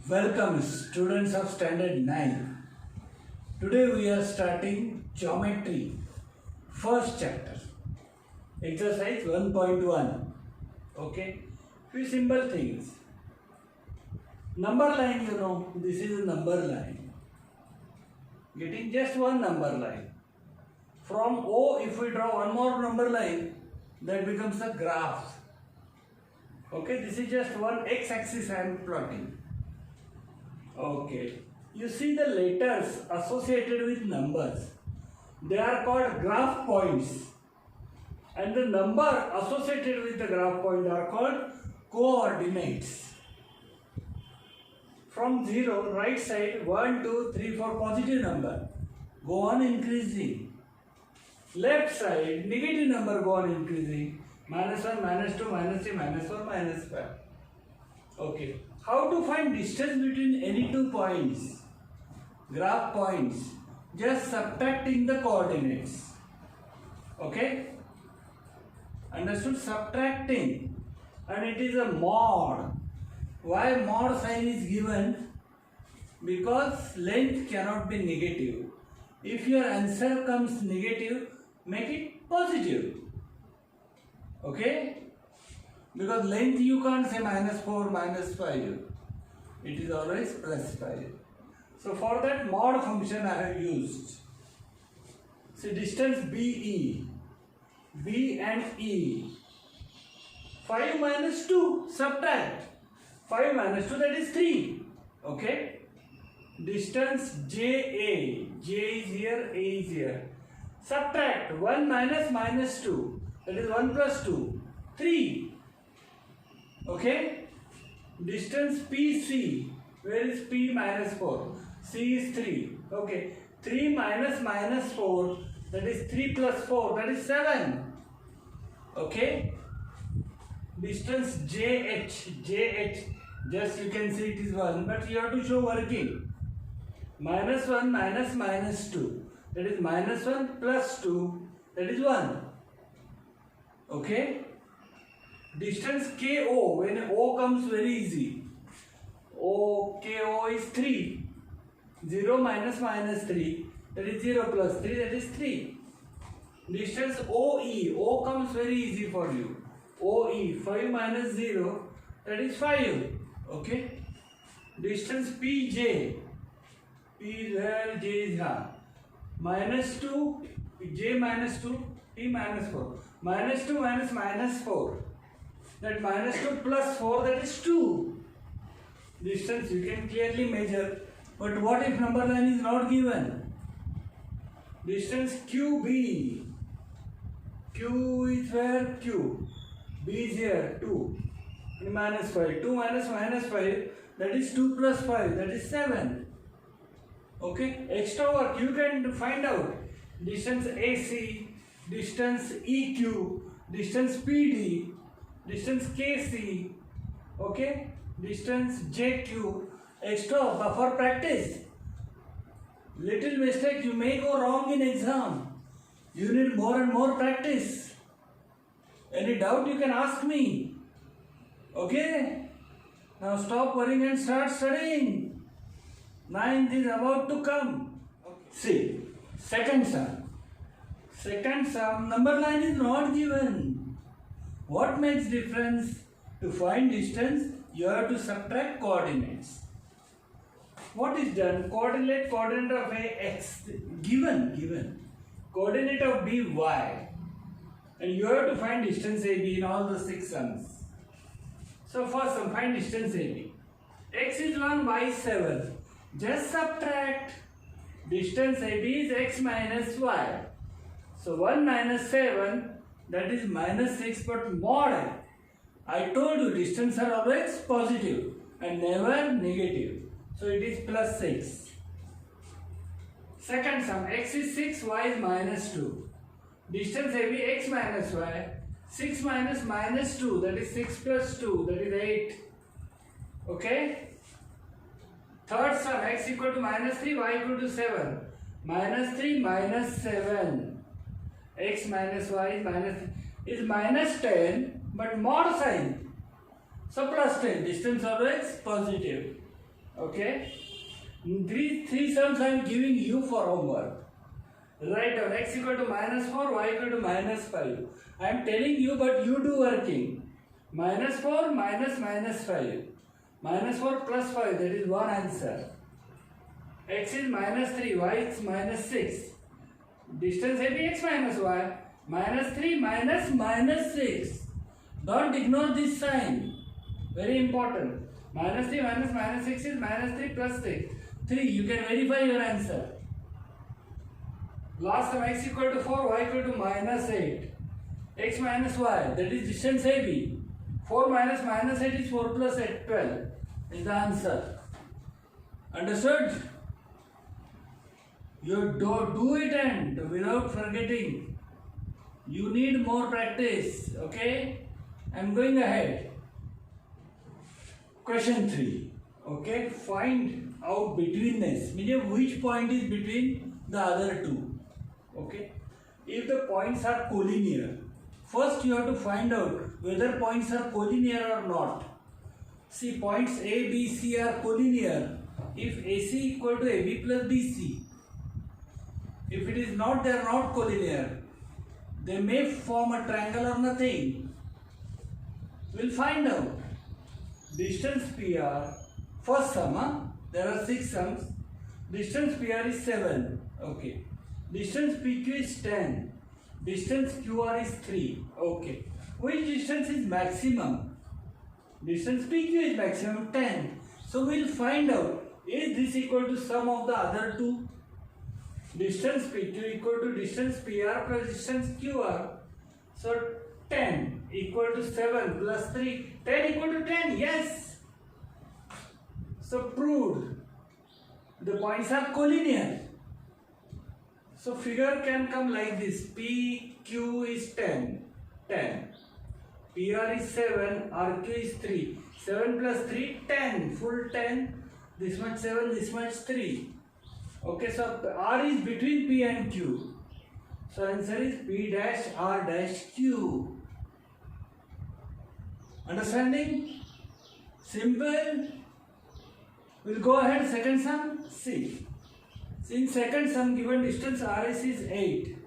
Welcome students of standard 9. Today we are starting geometry first chapter. Exercise 1.1. Okay. Few simple things. Number line, this is a number line. Getting just one number line. From O, if we draw one more number line, that becomes a graph. Okay, this is just one x-axis I am plotting. Okay, you see the letters associated with numbers. They are called graph points. And the number associated with the graph point are called coordinates. From 0, right side, 1, 2, 3, 4, positive number. Go on increasing. Left side, negative number go on increasing. -1, -2, -3, -4, -5. Okay. How to find distance between any two points? Graph points. Just subtracting the coordinates. Okay? Understood? Subtracting. And it is a mod. Why mod sign is given? Because length cannot be negative. If your answer comes negative, make it positive. Okay? Because length you can't say -4, -5. It is always +5. So for that mod function I have used. See distance BE. B and E. 5 minus 2. Subtract. 5 minus 2, that is 3. Okay? Distance JA. J is here, A is here. Subtract. 1 minus -2. That is 1 plus 2. 3. Okay? Distance PC. Where is P -4? C is 3. Okay. 3 minus -4. That is 3 plus 4. That is 7. Okay? Distance JH. JH. Just you can see it is 1. But you have to show working. -1 minus -2. That is -1 plus 2. That is 1. Okay? Distance KO, when O comes very easy. KO is 3. 0 minus -3, that is 0 plus 3, that is 3. Distance OE, O comes very easy for you. OE, 5 minus 0, that is 5. Okay? Distance PJ, P is here, J is here. -2, J -2, P -4. -2 minus -4. That -2 plus 4, that is 2. Distance you can clearly measure. But what if number line is not given? Distance QB. Q is where? Q. B is here, 2. And -5. 2 minus -5, that is 2 plus 5, that is 7. Okay? Extra work you can find out. Distance AC, distance EQ, distance PD, distance KC, okay, distance JQ, extra for practice. Little mistake you may go wrong in exam. You need more and more practice. Any doubt you can ask me. Okay? Now stop worrying and start studying. 9th is about to come. Okay. See, second sum. Second sum, number line is not given. What makes difference? To find distance, you have to subtract coordinates. What is done? Coordinate of A, X. Given. Coordinate of B, Y. And you have to find distance AB in all the 6 sums. So first sum, find distance AB. X is 1, Y is 7. Just subtract. Distance AB is X minus Y. So 1 minus 7, that is -6, but mod. I told you distance are always positive and never negative. So it is +6. Second sum, X is 6, Y is -2. Distance AB X minus Y. 6 minus -2, that is 6 plus 2, that is 8. Okay? Third sum, X equal to -3, Y equal to 7. -3 minus 7. X minus Y is -10, but mod sign. So +10, distance always positive. Okay. These three sums I am giving you for homework. Write down x equal to minus 4, y equal to minus 5. I am telling you, but you do working. Minus 4 minus minus 5. Minus 4 plus 5, that is one answer. X is minus 3, y is minus 6. Distance AB x minus y. Minus 3 minus minus 6. Don't ignore this sign. Very important. Minus 3 minus minus 6 is minus 3 plus 6. 3. You can verify your answer. Last time x equal to 4, y equal to minus 8. X minus y, that is distance AB. 4 minus minus 8 is 4 plus 8, 12. Is the answer. Understood? You do it and without forgetting. You need more practice. Okay? I am going ahead. Question 3. Okay? Find out betweenness. Meaning which point is between the other two. Okay? If the points are collinear, first you have to find out whether points are collinear or not. See, points A, B, C are collinear if AC equal to AB plus BC. If it is not, they are not collinear. They may form a triangle or nothing. We'll find out. Distance PR, first sum, there are 6 sums. Distance PR is 7. Okay. Distance PQ is 10. Distance QR is 3. Okay. Which distance is maximum? Distance PQ is maximum 10. So we'll find out, is this equal to sum of the other two? Distance PQ equal to distance PR plus distance QR. So 10 equal to 7 plus 3. 10 equal to 10. Yes. So proved. The points are collinear. So figure can come like this. PQ is 10. 10. PR is 7. RQ is 3. 7 plus 3, 10. Full 10. This much 7, this much 3. Okay, so R is between P and Q. So answer is P dash R dash Q. Understanding? Simple. We'll go ahead. Second sum. See. In second sum, given distance RS is 8.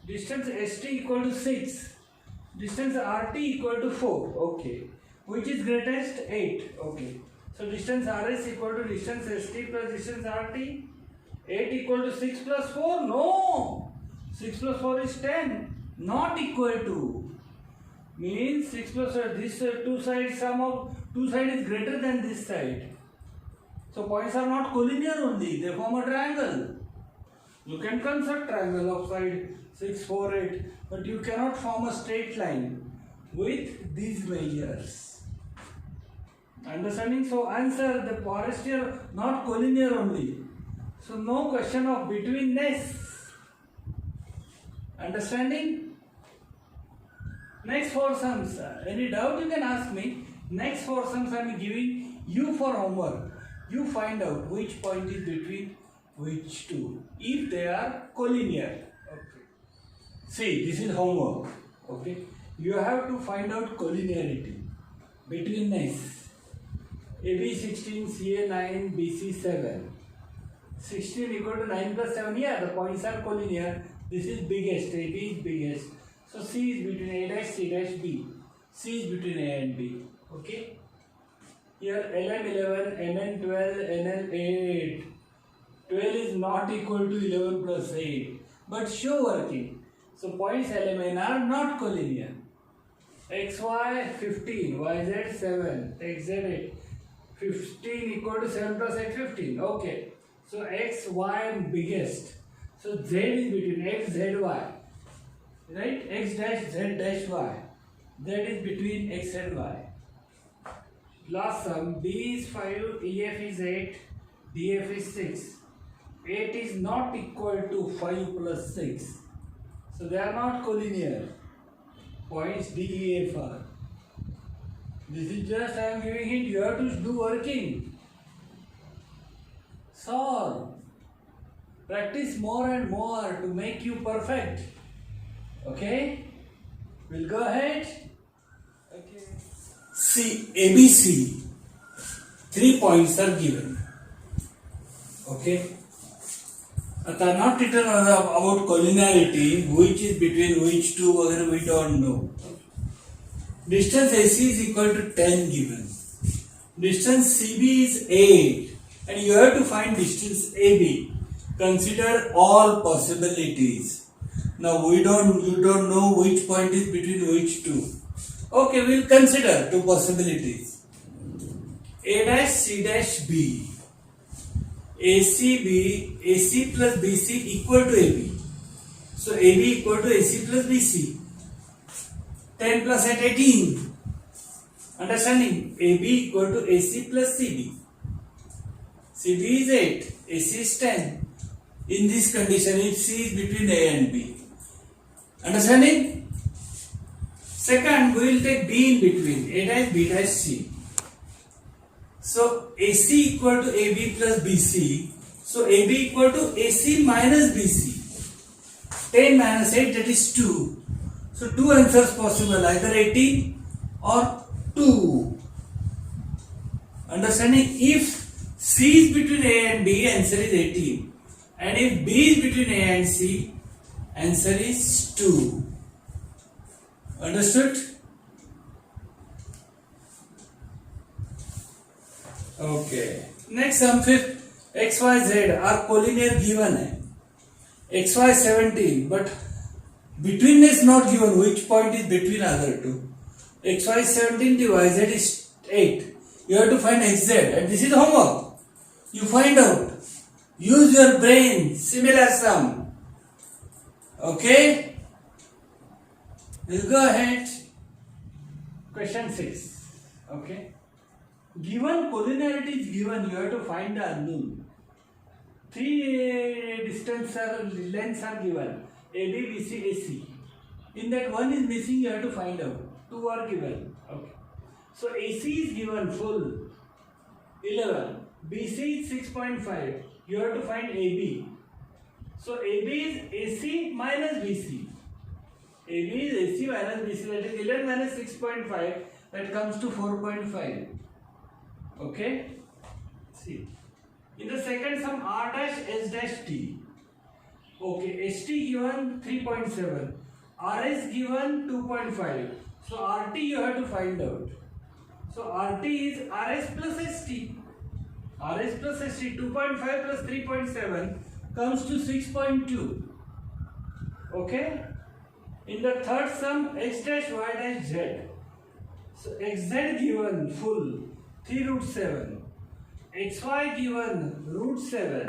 Distance ST equal to 6. Distance RT equal to 4. Okay. Which is greatest? 8. Okay. So distance RS equal to distance ST plus distance RT. 8 equal to 6 plus 4? No! 6 plus 4 is 10. Not equal to. Means 6 plus 4, this two sides, sum of two sides is greater than this side. So points are not collinear only, they form a triangle. You can construct triangle of side 6, 4, 8, but you cannot form a straight line with these measures. Understanding? So answer, the forest here not collinear only. So no question of betweenness. Understanding? Next 4 sums. Any doubt you can ask me. Next 4 sums I am giving you for homework. You find out which point is between which two, if they are collinear. Okay. See, this is homework. Okay. You have to find out collinearity, betweenness. AB 16, CA 9, BC 7. 16 equal to 9 plus 7. Yeah, the points are collinear. This is biggest. AB is biggest. So C is between A dash, C dash, B. C is between A and B. Okay. Here LM 11, NN 12, NL 8. 12 is not equal to 11 plus 8. But show working. So points LMN are not collinear. XY 15, YZ 7, XZ 8. 15 equal to 7 plus 8, 15. Okay. So X, Y biggest. So Z is between X, Z, Y. Right? X dash, Z dash, Y. Z is between X and Y. Last sum, B is 5, EF is 8, DF is 6. 8 is not equal to 5 plus 6. So they are not collinear. Points D, E, F are. This is just I am giving hint. You have to do working. Solve. Practice more and more to make you perfect. Okay? We'll go ahead. Okay. See, ABC. 3 points are given. Okay. आता not written about collinearity, which is between which two वगैरह we don't know. Distance AC is equal to 10 given. Distance CB is 8 and you have to find distance AB. Consider all possibilities. Now you don't know which point is between which two. Okay, we'll consider two possibilities. A dash C dash B. AC plus BC equal to AB. So AB equal to AC plus BC. 10 plus 8, 18. Understanding? AB equal to AC plus CB. CB is 8, AC is 10. In this condition, if C is between A and B. Understanding? Second, we will take B in between, A dash B dash C. So AC equal to AB plus BC. So AB equal to AC minus BC. 10 minus 8, that is 2. So two answers possible, either 18 or 2. Understanding? If C is between A and B, answer is 18. And if B is between A and C, answer is 2. Understood? Okay. Next sum fifth. XYZ are collinear given है. XY 17, but between is not given. Which point is between other two? XY 17 to YZ is 8. You have to find XZ, and this is homework. You find out. Use your brain. Similar sum. Okay. We'll go ahead. Question 6. Okay. Given collinearity is given, you have to find the unknown. 3 distance lengths are given. AB, BC, AC. In that one is missing, you have to find out. 2 are given. Okay. So AC is given full 11. BC is 6.5. You have to find AB. So AB is AC minus BC. AB is AC minus BC. That is 11 minus 6.5. That comes to 4.5. Okay. See. In the second sum, R dash S dash T. Okay. ST given 3.7. RS given 2.5. So RT you have to find out. So RT is RS plus ST. RS plus ST 2.5 plus 3.7 comes to 6.2. Okay. In the third sum, X dash Y dash Z. So XZ given full 3 root 7. XY given root 7.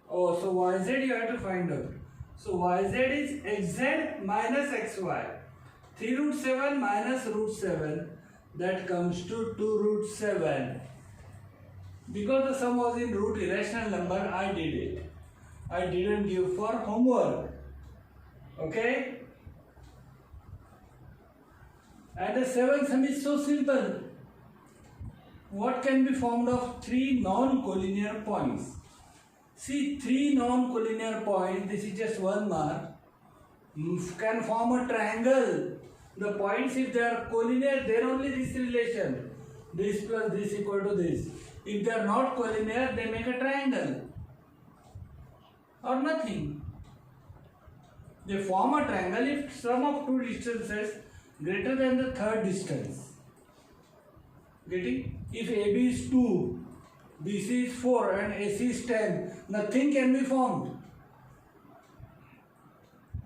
Oh, so YZ you have to find out. So YZ is XZ minus XY. 3 root 7 minus root 7. That comes to 2 root 7. Because the sum was in root irrational number, I did it. I didn't give for homework. Okay? And the seventh sum is so simple. What can be formed of 3 non-collinear points? See, 3 non-collinear points, this is just 1 mark, can form a triangle. The points, if they are collinear, then only this relation. This plus this equal to this. If they are not collinear, they make a triangle. Or nothing. They form a triangle if sum of 2 distances greater than the third distance. Getting? If AB is 2, BC is 4 and AC is 10, nothing can be formed.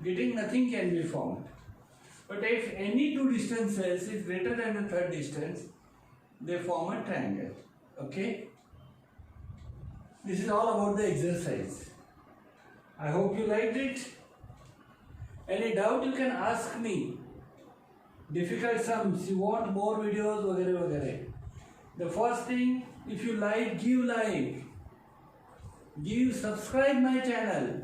Getting? Nothing can be formed. But if any 2 distances is greater than the third distance, they form a triangle. Okay? This is all about the exercise. I hope you liked it. Any doubt you can ask me. Difficult sums, you want more videos, वगैरह वगैरह. The first thing, if you like, give like. Subscribe my channel.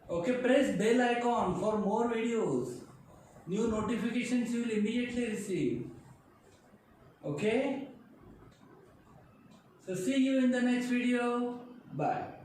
Okay, press bell icon for more videos. New notifications you will immediately receive. Okay? So see you in the next video. Bye.